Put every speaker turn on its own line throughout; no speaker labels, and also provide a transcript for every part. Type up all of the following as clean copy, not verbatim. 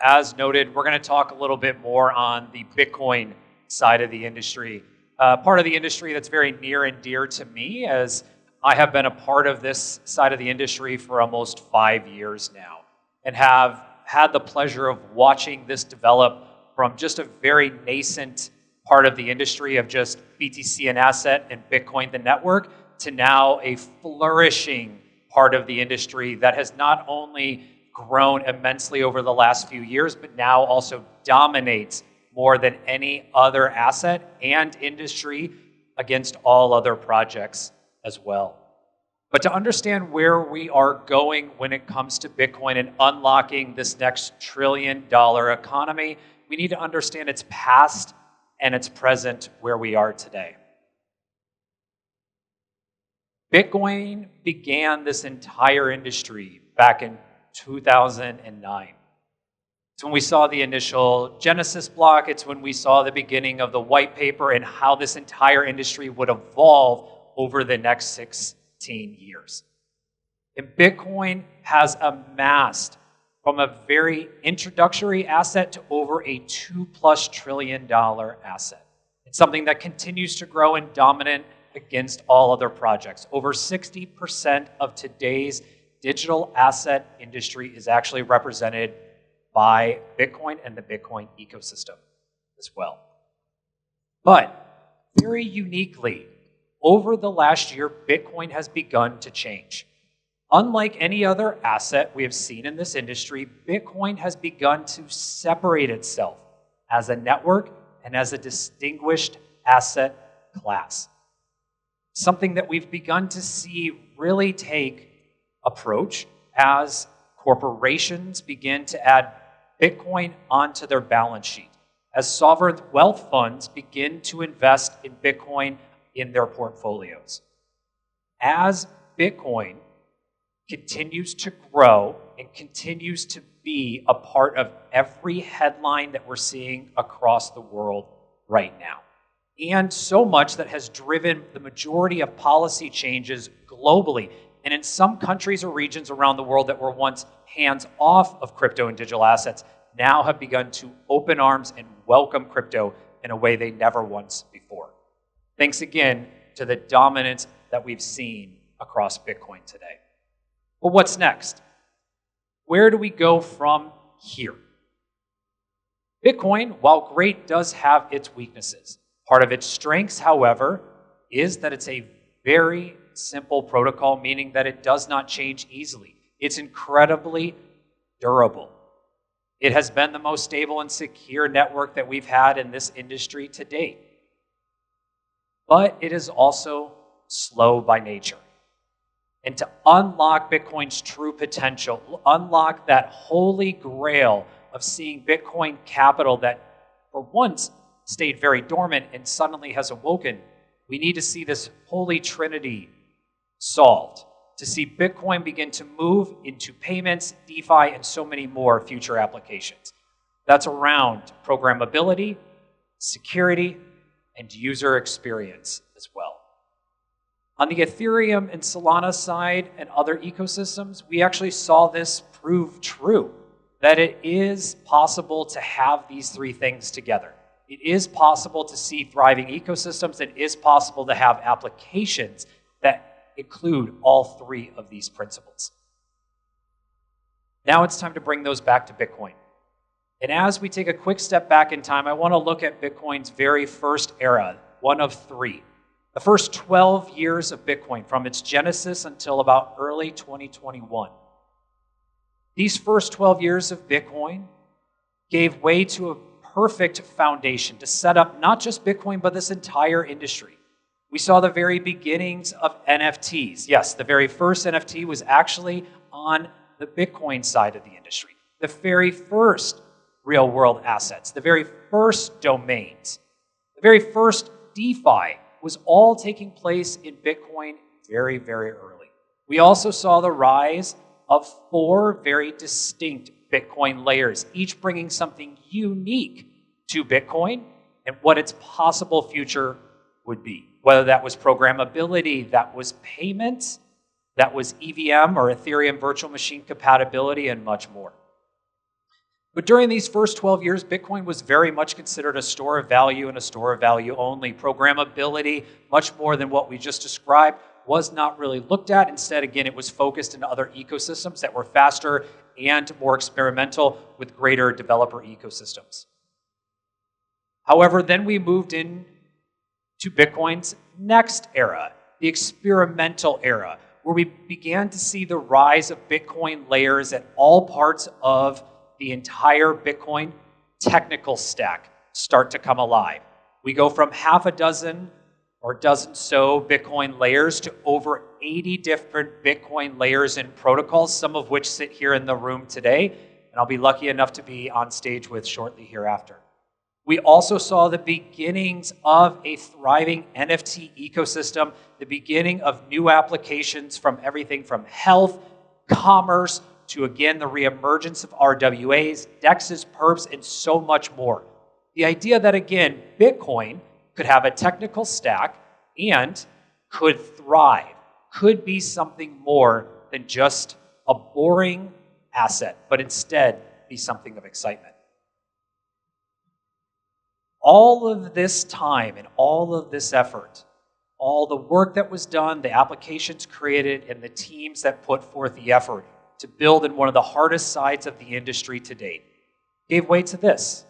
As noted, we're going to talk a little bit more on the Bitcoin side of the industry. Part of the industry that's very near and dear to me, as I have been a part of this side of the industry for almost 5 years now, and have had the pleasure of watching this develop from just a very nascent part of the industry of just BTC an asset and Bitcoin the network, to now a flourishing part of the industry that has not only grown immensely over the last few years, but now also dominates more than any other asset and industry against all other projects as well. But to understand where we are going when it comes to Bitcoin and unlocking this next trillion-dollar economy, we need to understand its past and its present, where we are today. Bitcoin began this entire industry back in 2009. It's when we saw the initial Genesis block. It's when we saw the beginning of the white paper and how this entire industry would evolve over the next 16 years. And Bitcoin has amassed from a very introductory asset to over a $2+ trillion asset. It's something that continues to grow and dominant against all other projects. Over 60% of today's digital asset industry is actually represented by Bitcoin and the Bitcoin ecosystem as well. But very uniquely, over the last year, Bitcoin has begun to change. Unlike any other asset we have seen in this industry, Bitcoin has begun to separate itself as a network and as a distinguished asset class. Something that we've begun to see really take approach as corporations begin to add Bitcoin onto their balance sheet, as sovereign wealth funds begin to invest in Bitcoin in their portfolios. As Bitcoin continues to grow and continues to be a part of every headline that we're seeing across the world right now. And so much that has driven the majority of policy changes globally. And in some countries or regions around the world that were once hands off of crypto and digital assets, now have begun to open arms and welcome crypto in a way they never once before. Thanks again to the dominance that we've seen across Bitcoin today. But what's next? Where do we go from here? Bitcoin, while great, does have its weaknesses. Part of its strengths, however, is that it's a very simple protocol, meaning that it does not change easily. It's incredibly durable. It has been the most stable and secure network that we've had in this industry to date. But it is also slow by nature. And to unlock Bitcoin's true potential, unlock that holy grail of seeing Bitcoin capital that for once stayed very dormant and suddenly has awoken, we need to see this holy trinity solved, to see Bitcoin begin to move into payments, DeFi, and so many more future applications. That's around programmability, security, and user experience as well. On the Ethereum and Solana side and other ecosystems, we actually saw this prove true, that it is possible to have these three things together. It is possible to see thriving ecosystems. It is possible to have applications that include all three of these principles. Now it's time to bring those back to Bitcoin. And as we take a quick step back in time, I want to look at Bitcoin's very first era, one of three. The first 12 years of Bitcoin, from its genesis until about early 2021. These first 12 years of Bitcoin gave way to a perfect foundation to set up not just Bitcoin, but this entire industry. We saw the very beginnings of NFTs. Yes, the very first NFT was actually on the Bitcoin side of the industry. The very first real-world assets, the very first domains, the very first DeFi was all taking place in Bitcoin very, very early. We also saw the rise of 4 very distinct Bitcoin layers, each bringing something unique to Bitcoin and what its possible future would be. Whether that was programmability, that was payments, that was EVM or Ethereum virtual machine compatibility, and much more. But during these first 12 years, Bitcoin was very much considered a store of value and a store of value only. Programmability, much more than what we just described, was not really looked at. Instead, again, it was focused in other ecosystems that were faster and more experimental with greater developer ecosystems. However, then we moved into Bitcoin's next era, the experimental era, where we began to see the rise of Bitcoin layers at all parts of the entire Bitcoin technical stack start to come alive. We go from half a dozen or dozen so Bitcoin layers to over 80 different Bitcoin layers and protocols, some of which sit here in the room today, and I'll be lucky enough to be on stage with shortly hereafter. We also saw the beginnings of a thriving NFT ecosystem, the beginning of new applications from everything from health, commerce, to again the reemergence of RWAs, DEXs, perps, and so much more. The idea that again, Bitcoin could have a technical stack and could thrive, could be something more than just a boring asset, but instead be something of excitement. All of this time and all of this effort, all the work that was done, the applications created, and the teams that put forth the effort to build in one of the hardest sides of the industry to date, gave way to this.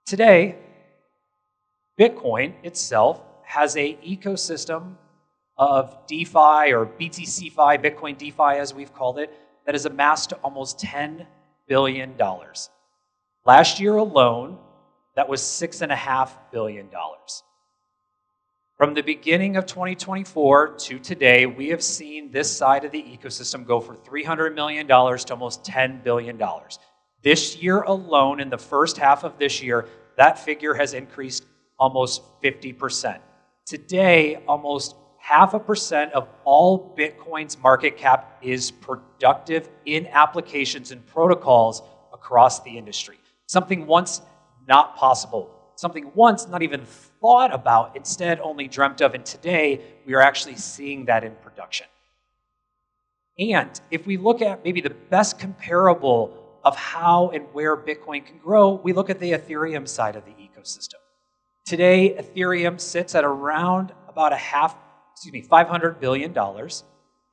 Today, Bitcoin itself has an ecosystem of DeFi or BTCFi, Bitcoin DeFi as we've called it, that has amassed to almost $10 billion. Last year alone, that was $6.5 billion. From the beginning of 2024 to today, we have seen this side of the ecosystem go from $300 million to almost $10 billion. This year alone, in the first half of this year, that figure has increased almost 50%. Today, almost 0.5% of all Bitcoin's market cap is productive in applications and protocols across the industry. Something once not possible, something once not even thought about, instead only dreamt of, and today we are actually seeing that in production. And if we look at maybe the best comparable of how and where Bitcoin can grow, we look at the Ethereum side of the ecosystem. Today, Ethereum sits at around about $500 billion.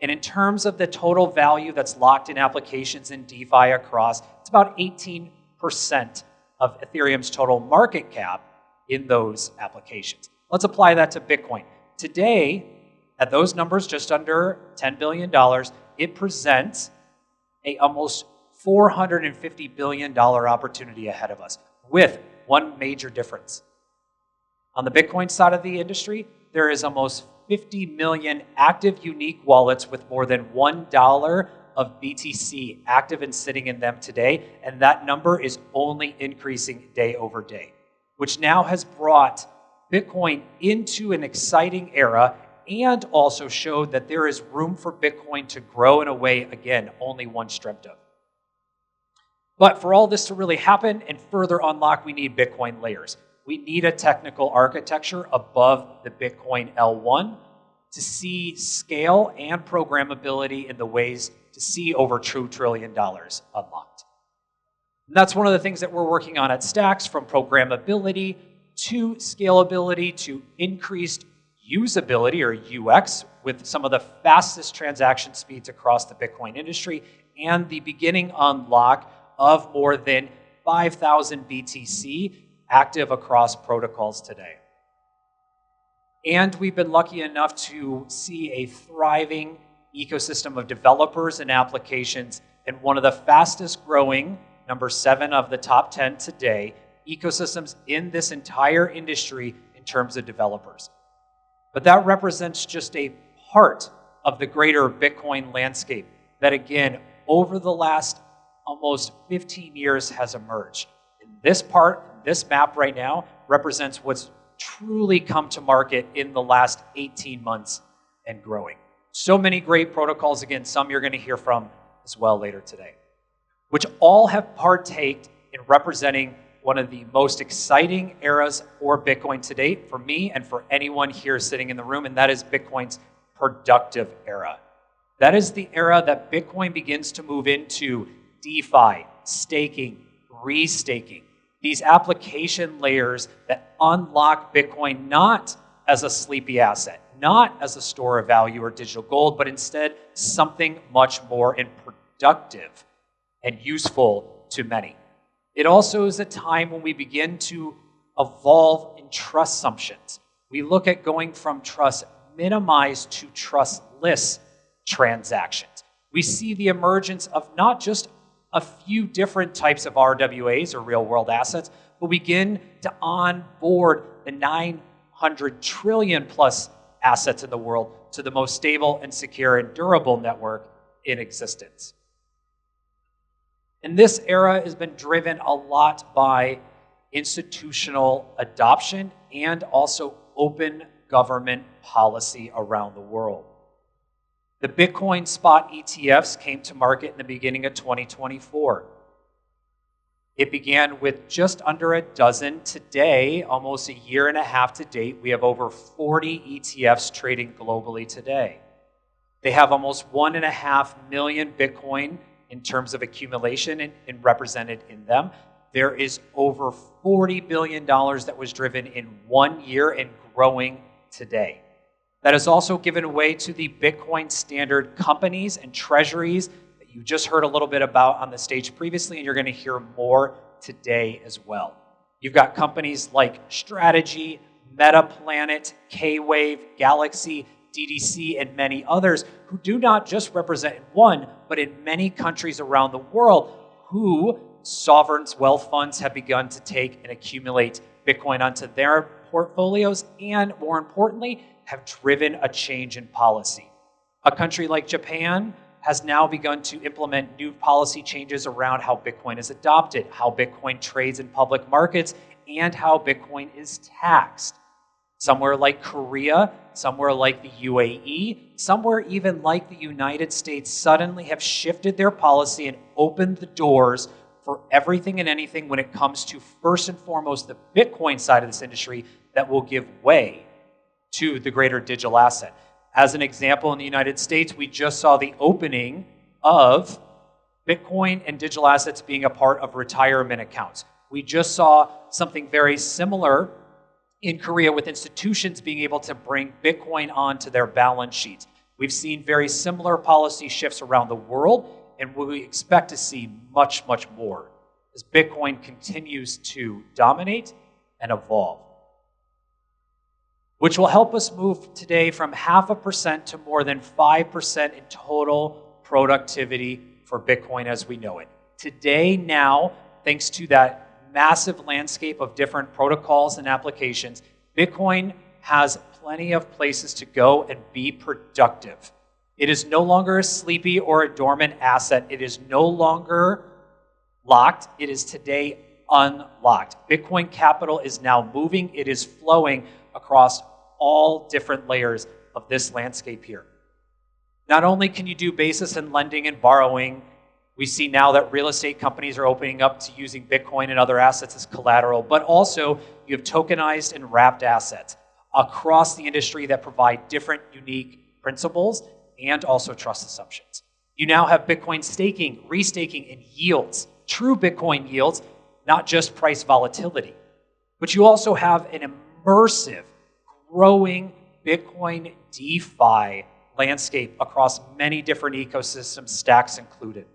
And in terms of the total value that's locked in applications in DeFi across, it's about 18% of Ethereum's total market cap in those applications. Let's apply that to Bitcoin. Today, at those numbers, just under $10 billion, it presents a almost $450 billion opportunity ahead of us, with one major difference. On the Bitcoin side of the industry, there is almost 50 million active unique wallets with more than $1 of BTC active and sitting in them today, and that number is only increasing day over day, which now has brought Bitcoin into an exciting era and also showed that there is room for Bitcoin to grow in a way, again, only once dreamt of. But for all this to really happen and further unlock, we need Bitcoin layers. We need a technical architecture above the Bitcoin L1 to see scale and programmability in the ways to see over $2 trillion unlocked. And that's one of the things that we're working on at Stacks, from programmability to scalability to increased usability or UX with some of the fastest transaction speeds across the Bitcoin industry and the beginning unlock of more than 5,000 BTC active across protocols today. And we've been lucky enough to see a thriving ecosystem of developers and applications, and one of the fastest growing, number 7 of the top 10 today, ecosystems in this entire industry in terms of developers. But that represents just a part of the greater Bitcoin landscape that, again, over the last almost 15 years has emerged. And this map right now represents what's truly come to market in the last 18 months and growing. So many great protocols, again, some you're going to hear from as well later today, which all have partaked in representing one of the most exciting eras for Bitcoin to date, for me and for anyone here sitting in the room, and that is Bitcoin's productive era. That is the era that Bitcoin begins to move into DeFi, staking, restaking. These application layers that unlock Bitcoin not as a sleepy asset, not as a store of value or digital gold, but instead something much more productive and useful to many. It also is a time when we begin to evolve in trust assumptions. We look at going from trust minimized to trustless transactions. We see the emergence of not just a few different types of RWAs or real world assets, but begin to onboard the 900 trillion plus assets in the world to the most stable and secure and durable network in existence. And this era has been driven a lot by institutional adoption and also open government policy around the world. The Bitcoin spot ETFs came to market in the beginning of 2024. It began with just under a dozen. Today, almost a year and a half to date, we have over 40 ETFs trading globally today. They have almost 1.5 million Bitcoin in terms of accumulation and represented in them. There is over $40 billion that was driven in 1 year and growing today. That is also given away to the Bitcoin standard companies and treasuries that you just heard a little bit about on the stage previously, and you're going to hear more today as well. You've got companies like Strategy, MetaPlanet, K-Wave, Galaxy, DDC, and many others who do not just represent in one, but in many countries around the world who sovereign wealth funds have begun to take and accumulate Bitcoin onto their portfolios and, more importantly, have driven a change in policy. A country like Japan has now begun to implement new policy changes around how Bitcoin is adopted, how Bitcoin trades in public markets, and how Bitcoin is taxed. Somewhere like Korea, somewhere like the UAE, somewhere even like the United States suddenly have shifted their policy and opened the doors for everything and anything when it comes to, first and foremost, the Bitcoin side of this industry that will give way to the greater digital asset. As an example, in the United States, we just saw the opening of Bitcoin and digital assets being a part of retirement accounts. We just saw something very similar in Korea with institutions being able to bring Bitcoin onto their balance sheets. We've seen very similar policy shifts around the world, and we expect to see much, much more as Bitcoin continues to dominate and evolve, which will help us move today from 0.5% to more than 5% in total productivity for Bitcoin as we know it. Today, now, thanks to that massive landscape of different protocols and applications, Bitcoin has plenty of places to go and be productive. It is no longer a sleepy or a dormant asset. It is no longer locked. It is today unlocked. Bitcoin capital is now moving. It is flowing across all different layers of this landscape here. Not only can you do basis and lending and borrowing, we see now that real estate companies are opening up to using Bitcoin and other assets as collateral, but also you have tokenized and wrapped assets across the industry that provide different unique principles and also trust assumptions. You now have Bitcoin staking, restaking, and yields, true Bitcoin yields, not just price volatility. But you also have an immersive, growing Bitcoin DeFi landscape across many different ecosystems, stacks included.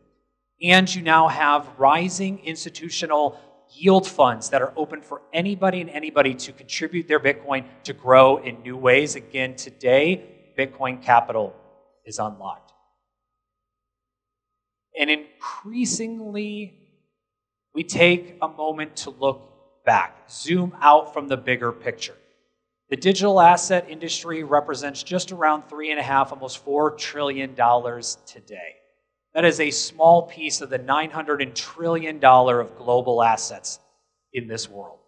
And you now have rising institutional yield funds that are open for anybody and anybody to contribute their Bitcoin to grow in new ways. Again, today, Bitcoin capital is unlocked. And increasingly, we take a moment to look back, zoom out from the bigger picture. The digital asset industry represents just around $3.5, almost $4 trillion today. That is a small piece of the $900 trillion of global assets in this world.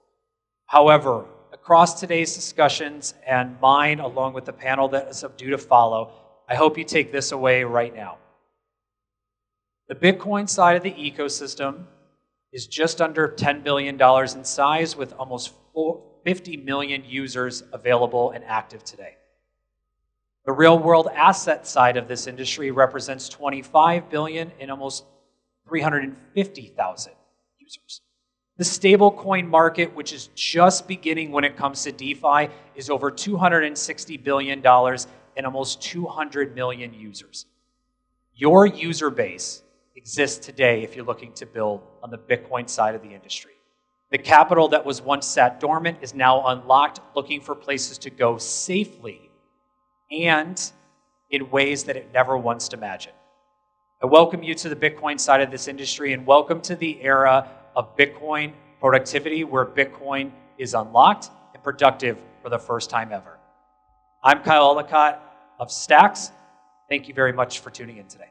However, across today's discussions and mine, along with the panel that is due to follow, I hope you take this away right now. The Bitcoin side of the ecosystem is just under $10 billion in size with almost 50 million users available and active today. The real-world asset side of this industry represents $25 billion and almost 350,000 users. The stablecoin market, which is just beginning when it comes to DeFi, is over $260 billion and almost 200 million users. Your user base exists today if you're looking to build on the Bitcoin side of the industry. The capital that was once sat dormant is now unlocked, looking for places to go safely and in ways that it never once imagined. I welcome you to the Bitcoin side of this industry, and welcome to the era of Bitcoin productivity, where Bitcoin is unlocked and productive for the first time ever. I'm Kyle Ellicott of Stacks. Thank you very much for tuning in today.